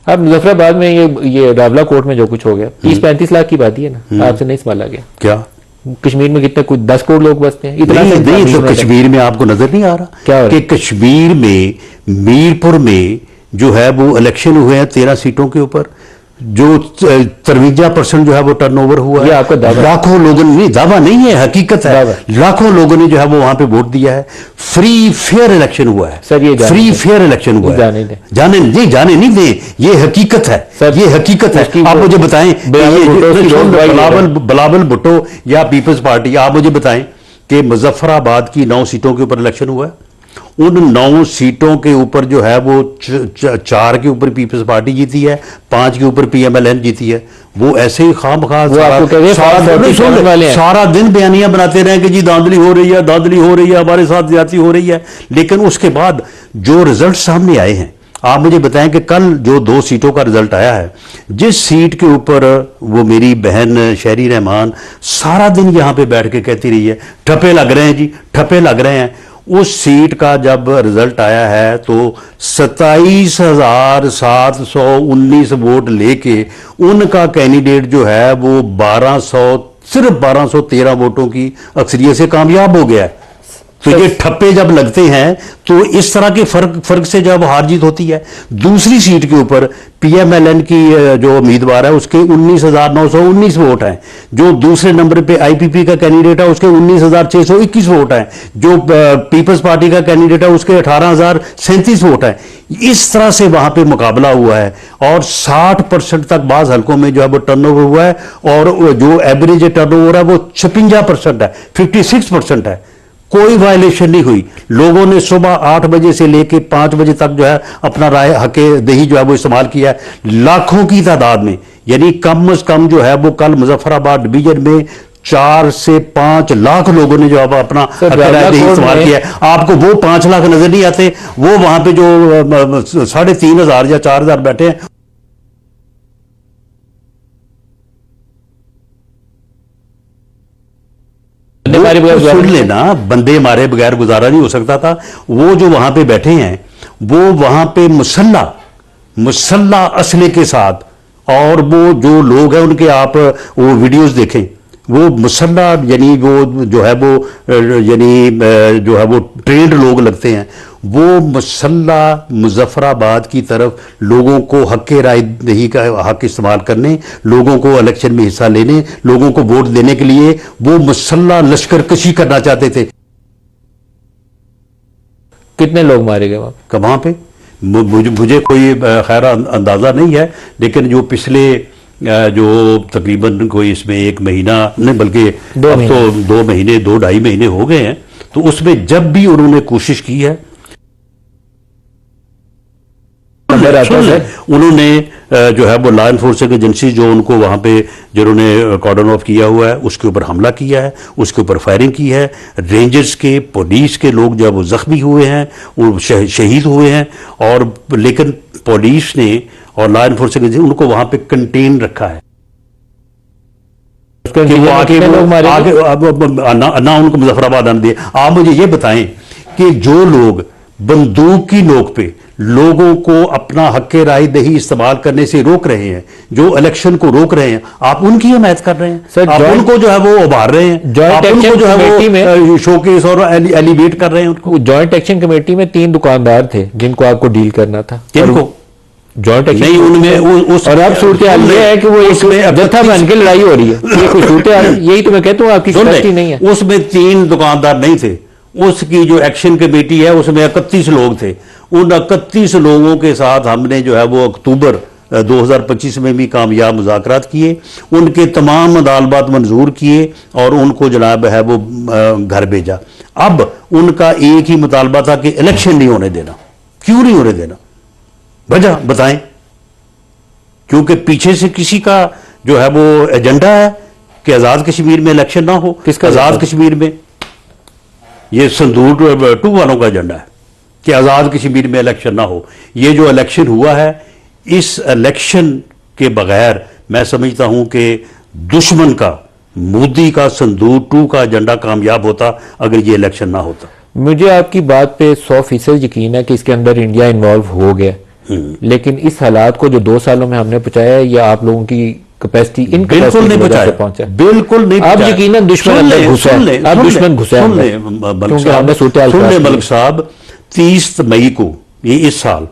अब मुजफ्फराबाद में ये रावला कोर्ट में जो कुछ हो गया 30-35 लाख की बात ही है ना, आपसे नहीं संभाला गया। क्या कश्मीर में कितने कुछ 10 करोड़ लोग बसते हैं, इतना नहीं तो कश्मीर में आपको नजर नहीं आ रहा क्या कि कश्मीर में मीरपुर में जो है वो इलेक्शन हुए हैं 13 सीटों के ऊपर, जो 53% जो है वो टर्नओवर हुआ है। आपका दावा? लाखों लोगों ने, दावा नहीं है, हकीकत है, लाखों लोगों ने जो है वो वहां पे वोट दिया है। फ्री फेयर इलेक्शन हुआ है सर, ये फ्री फेयर इलेक्शन हुआ है। जाने नहीं दे, ये हकीकत है सर, ये हकीकत है। आप मुझे बताएं, बिलावल भुट्टो या पीपल्स पार्टी, आप मुझे बताएं कि मुजफ्फराबाद की 9 सीटों के ऊपर इलेक्शन हुआ है। उन 9 सीटों के ऊपर जो है वो 4 के ऊपर पीपल्स पार्टी जीती है, 5 के ऊपर पीएमएलएन जीती है। वो ऐसे ही खामखा सारा दिन बयानियां बनाते रहे कि जी धांधली हो रही है, धांधली हो रही है, हमारे साथ ज्यादती हो रही है। लेकिन उसके बाद जो रिजल्ट सामने आए हैं, आप मुझे बताएं कि कल जो 2 सीटों का रिजल्ट आया है, जिस सीट के ऊपर वो मेरी बहन शहरी रहमान सारा दिन यहां पे बैठ के कहती रही है ठप्पे लग रहे हैं जी, ठप्पे लग रहे हैं, उस सीट का जब रिजल्ट आया है तो 27,719 वोट लेके उनका कैंडिडेट जो है वो सिर्फ 1213 वोटों की अक्सरियत से कामयाब हो गया है। तो ये ठप्पे जब लगते हैं तो इस तरह के फर्क से जब हार जीत होती है। दूसरी सीट के ऊपर पीएमएलएन की जो उम्मीदवार है उसके 19,919 वोट हैं। जो दूसरे नंबर पे आईपीपी का कैंडिडेट है उसके 19,621 वोट हैं। जो पीपल्स पार्टी का कैंडिडेट है उसके 18,037 वोट हैं। इस तरह से वहां पे मुकाबला हुआ है और 60% तक बाज हल्कों में जो है वो टर्नओवर हुआ है और जो एवरेज टर्नओवर है वो 56% है, 56% है। कोई वायलेशन नहीं हुई। लोगों ने सुबह 8 बजे से लेकर 5 बजे तक जो है अपना राय हके दही जो है वो इस्तेमाल किया है लाखों की तादाद में। यानी कम से कम जो है वो कल मुजफ्फराबाद डिवीजन में 4 से 5 लाख लोगों ने जो है अपना राय दही इस्तेमाल किया है। आपको वो 5 लाख नजर नहीं आते, वो वहां पे जो 3,500 या 4,000 बैठे हैं। सुन लेना, बंदे मारे बगैर गुजारा नहीं हो सकता था। वो जो वहां पे बैठे हैं वो वहां पे मुसल्ला असले के साथ, और वो जो लोग हैं उनके आप वो वीडियोस देखें, वो मुसल्ला यानी वो जो है वो यानी जो है वो ट्रेंड लोग लगते हैं। वो मुसल्ला मुजफ्फराबाद की तरफ लोगों को हक़ राय दही का हक इस्तेमाल करने, लोगों को इलेक्शन में हिस्सा लेने, लोगों को वोट देने के लिए वो मुसल्ला लश्कर कशी करना चाहते थे। कितने लोग मारे गए वहां पे? मुझे कोई खैर अंदाजा नहीं है, लेकिन जो पिछले जो तकरीबन कोई इसमें 1 महीना नहीं बल्कि अब तो 2 महीने 2-2.5 महीने हो गए हैं, तो उसमें जब भी उन्होंने कोशिश की है उन्होंने जो है वो लॉ एनफोर्सिंग एजेंसी जो उनको वहां पे जिन्होंने कॉर्डन ऑफ किया हुआ है उसके ऊपर हमला किया है, उसके ऊपर फायरिंग की है। रेंजर्स के, पुलिस के लोग जो है वो जख्मी हुए हैं, वो शहीद हुए हैं। और लेकिन पुलिस ने और लॉ एनफोर्सिंग एजेंसी उनको वहां पे कंटेन रखा है कि वो आगे ना उनको मुजफ्फराबाद आने दिए। आप मुझे ये बताएं कि जो लोग बंदूक की नोक पे लोगों को अपना हक़ राय दही इस्तेमाल करने से रोक रहे हैं, जो इलेक्शन को रोक रहे हैं, आप उनकी हिमायत कर रहे हैं सर। आप उनको जो है वो उभार रहे हैं, आप उनको जो है वो शोकेस और एलिवेट कर रहे हैं उनको। जॉइंट एक्शन कमेटी में 3 दुकानदार थे जिनको आपको डील करना था। किनको? जॉइंट एक्शन नहीं, उनमें और अब सूरत हाल ये है कि वो इसमें जत्था बन के लड़ाई हो रही है। ये कोई सूरत हाल, यही तो मैं कहता हूँ आपकी गलती नहीं है। उसमें 3 दुकानदार नहीं थे। उसकी जो एक्शन कमेटी है उसमें 31 लोग थे। उन 31 लोगों के साथ हमने जो है वो अक्टूबर 2025 में भी कामयाब मुज़ाकरात किए, उनके तमाम मुतालबात मंजूर किए और उनको जनाब है वो घर भेजा। अब उनका एक ही मुतालबा था कि इलेक्शन नहीं होने देना। क्यों नहीं होने देना? वजह बताएं। क्योंकि पीछे से किसी का जो है वो एजेंडा है कि आज़ाद कश्मीर में इलेक्शन ना हो। किसका? आज़ाद कश्मीर में ये संदूर 2 वालों का एजेंडा है कि आज़ाद कश्मीर में इलेक्शन ना हो। ये जो इलेक्शन हुआ है, इस इलेक्शन के बगैर मैं समझता हूं कि दुश्मन का, मोदी का संदूर 2 का एजेंडा कामयाब होता अगर ये इलेक्शन ना होता। मुझे आपकी बात पे 100% यकीन है कि इसके अंदर इंडिया इन्वॉल्व हो गया, लेकिन इस हालात को जो 2 सालों में हमने पहुंचाया है, या आप लोगों की कैपेसिटी बिल्कुल नहीं पहुंचा, बिल्कुल नहीं। अब यकीनन दुश्मन अंदर घुसा है, अब दुश्मन घुसा है। सुन ले मलिक साहब, 30 मई को, ये इस साल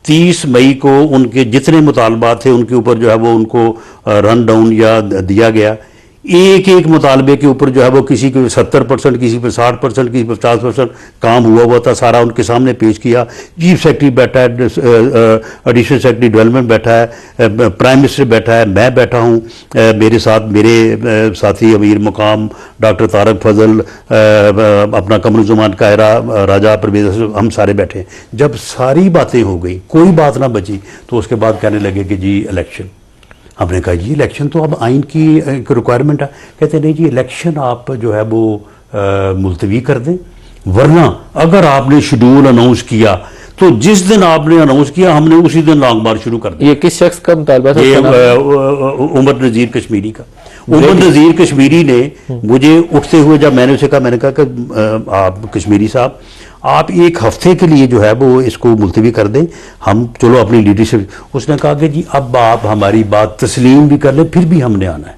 30 मई को उनके जितने मुतालबात थे उनके ऊपर जो है वो उनको रन डाउन या दिया गया। एक एक मुतालबे के ऊपर जो है वो किसी को 70%, किसी पर 60%, किसी पर 50% काम हुआ था, सारा उनके सामने पेश किया। चीफ सेक्रेटरी बैठा है, एडिशनल सेक्रेटरी डेवलपमेंट बैठा है, प्राइम मिनिस्टर बैठा है, मैं बैठा हूँ, मेरे साथ मेरे साथी अमीर मुकाम डॉक्टर तारक फजल, अपना कमरुज़्ज़मान कायरा, राजा परवेज़, हम सारे बैठे। जब सारी बातें हो गई, कोई बात ना बची, तो उसके बाद कहने लगे कि जी इलेक्शन। हमने कहा जी इलेक्शन तो अब आइन की एक रिक्वायरमेंट है। कहते नहीं जी, इलेक्शन आप जो है वो मुलतवी कर दें, वरना अगर आपने शेड्यूल अनाउंस किया तो जिस दिन आपने अनाउंस किया हमने उसी दिन लॉन्ग मार्च शुरू कर दिया। ये किस शख्स का मुतालबा था? ये उमर नज़ीर कश्मीरी का। उमर नज़ीर कश्मीरी ने मुझे उठते हुए, जब मैंने उसे कहा, मैंने कहा कि आप कश्मीरी साहब, आप एक हफ्ते के लिए जो है वो इसको मुलतवी कर दें, हम चलो अपनी लीडरशिप। उसने कहा कि जी अब आप हमारी बात तस्लीम भी कर लें, फिर भी हमने आना है।